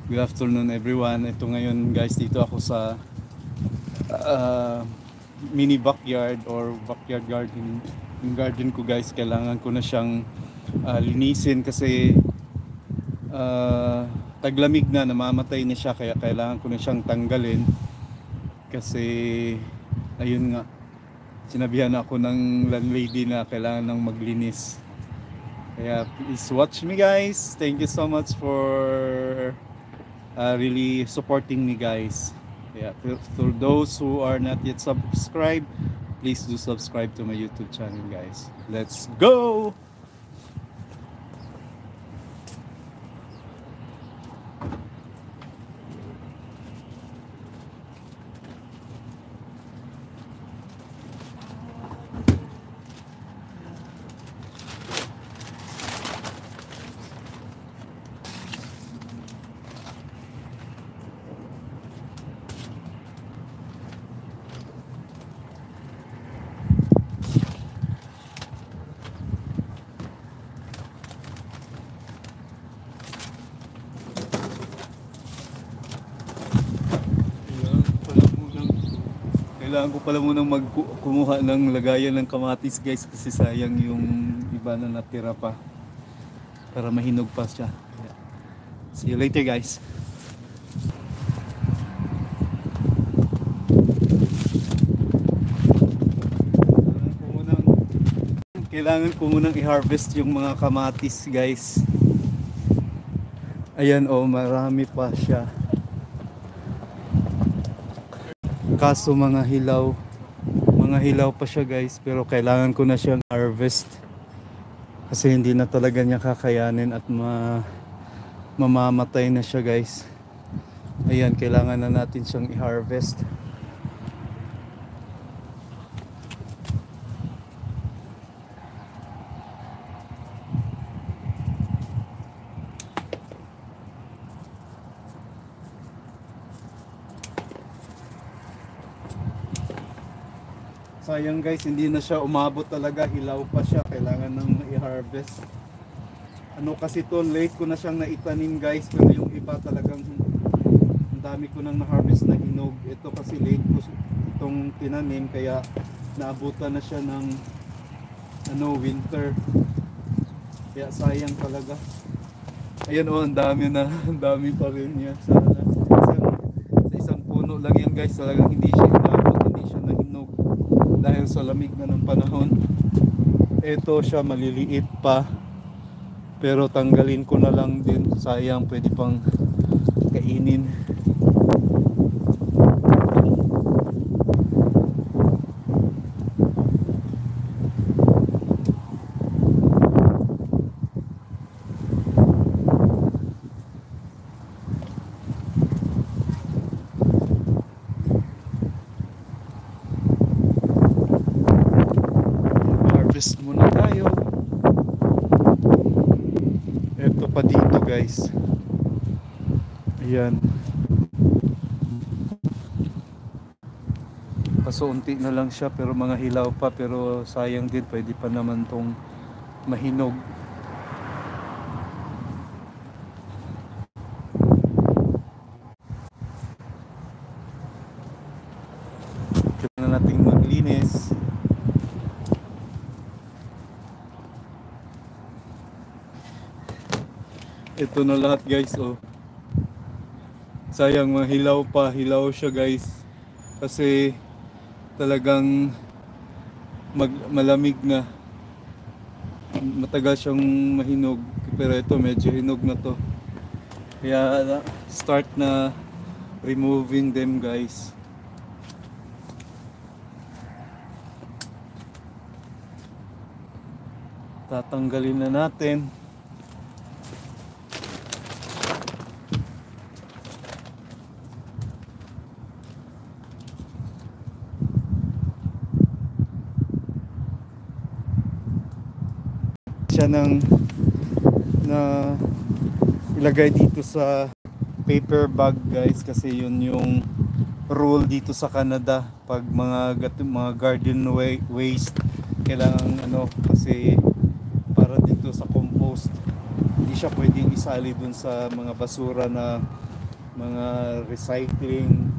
Good afternoon everyone. Ito ngayon guys, dito ako sa mini backyard or backyard garden. Yung garden ko guys, kailangan ko na siyang linisin kasi taglamig na, namamatay na siya, kaya kailangan ko na siyang tanggalin kasi ayun nga, sinabihan ako ng landlady na kailangan nang maglinis. Kaya please watch me guys. Thank you so much for really supporting me guys. Yeah, for those who are not yet subscribed, please do subscribe to my YouTube channel guys. Let's go. Kailangan ko pala munang kumuha ng lagayan ng kamatis guys kasi sayang yung iba na natira pa para mahinog pa siya. See you later guys. Kailangan ko munang i-harvest yung mga kamatis guys. Ayan oh, marami pa siya. Kaso mga hilaw pa siya guys, pero kailangan ko na siyang harvest kasi hindi na talaga niya kakayanin at mamamatay na siya guys. Ayan, kailangan na natin siyang i-harvest. Sayang guys, hindi na siya umabot talaga, hilaw pa siya, kailangan nang i-harvest. Ano kasi to, late ko na siyang naitanim guys, pero yung iba talagang ang dami ko nang na-harvest na hinog. Ito kasi late ko itong tinanim, kaya naabutan na siya ng winter. Kaya sayang talaga. Ayan oh, ang dami pa rin yan. Sa isang puno lang yan guys, talagang hindi siya umabot, hindi siya nahinog dahil sa lamig na ng panahon. Ito siya maliliit pa, pero tanggalin ko na lang din, sayang, pwede pang kainin. Muna tayo. Ito pa dito guys. Ayan. Kaso unti na lang siya, pero mga hilaw pa, pero sayang din, pwede pa naman tong mahinog. Kailangan nating maglinis. Ito na lahat guys oh. Sayang, hilaw siya guys. Kasi talagang malamig na. Matagal siyang mahinog, pero ito medyo hinog na to. Kaya start na removing them guys. Tatanggalin na natin. Siya na ilagay dito sa paper bag guys, kasi yun yung rule dito sa Canada pag mga garden waste, kailangan kasi para dito sa compost, hindi siya pwedeng isali dun sa mga basura na mga recycling,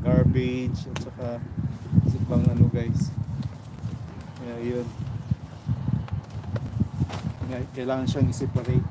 garbage, at saka sa pang ano guys. Kaya yun, kailangan siyang i-separate.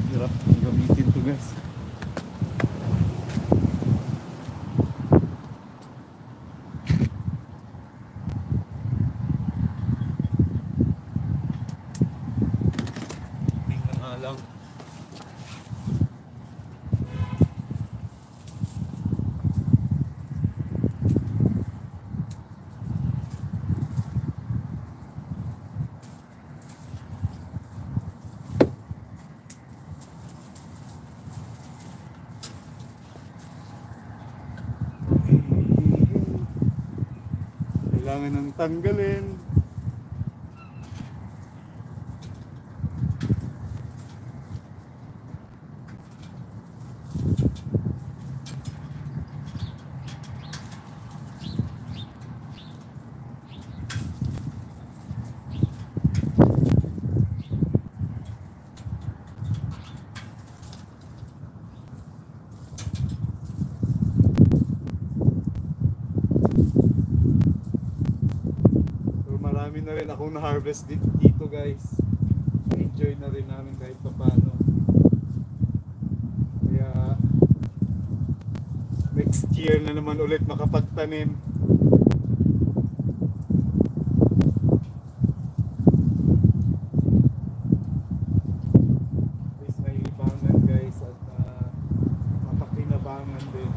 Hirap ang gamitin to guys. Tingnan nga lang. Kailangan nang tanggalin. Marami na rin akong na-harvest dito guys. Enjoy na rin namin kahit paano. Kaya next year na naman ulit makapagtanim. At least may libangan guys at mapakinabangan din.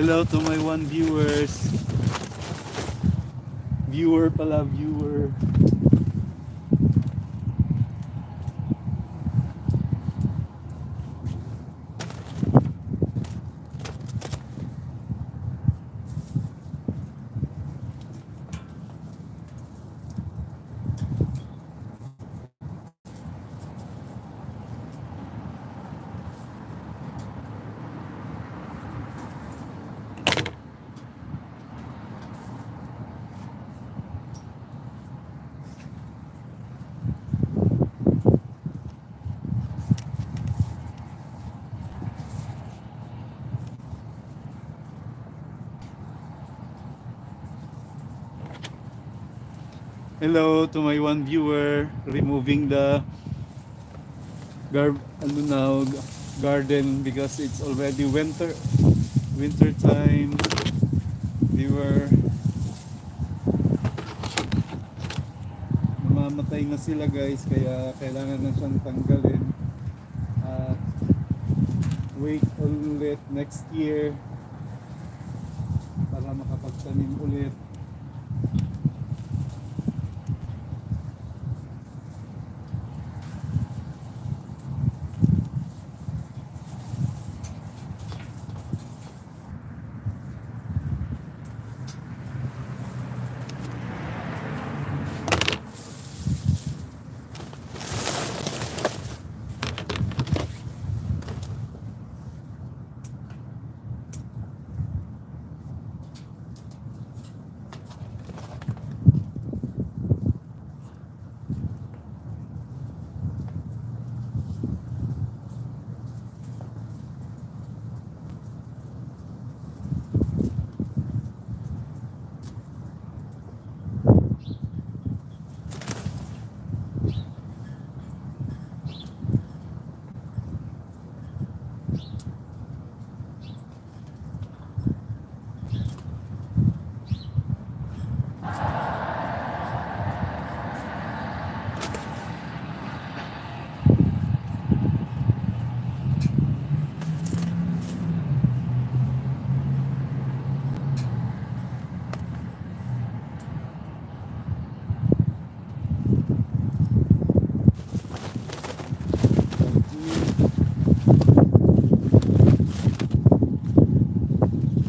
Hello to my one viewers. Viewer pala, viewer. Hello to my one viewer, removing the garden because it's already winter time. Viewer, namamatay na sila guys, kaya kailangan na siyang tanggalin at wait ulit next year para makapagtanim ulit.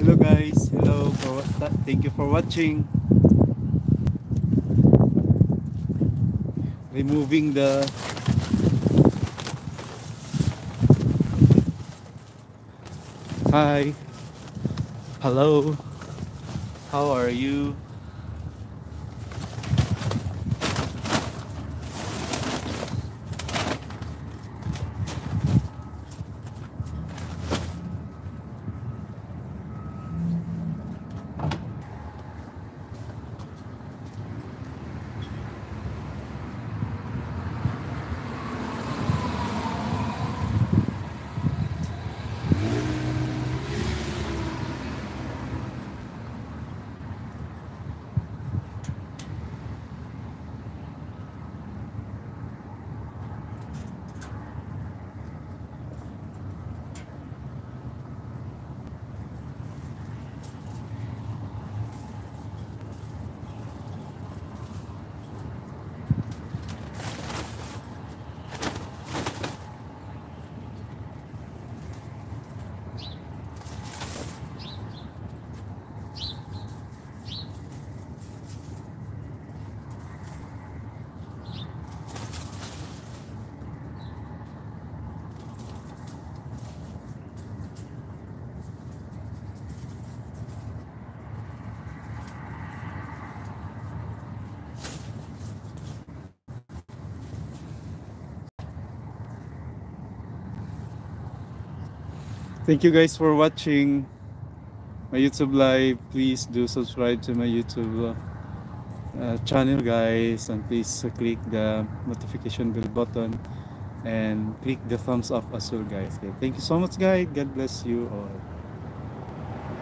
Hello guys, thank you for watching. Removing the hi, hello, how are you? Thank you guys for watching my YouTube live. Please do subscribe to my YouTube channel guys, and please click the notification bell button and click the thumbs up as well guys. Okay, thank you so much guys. God bless you all.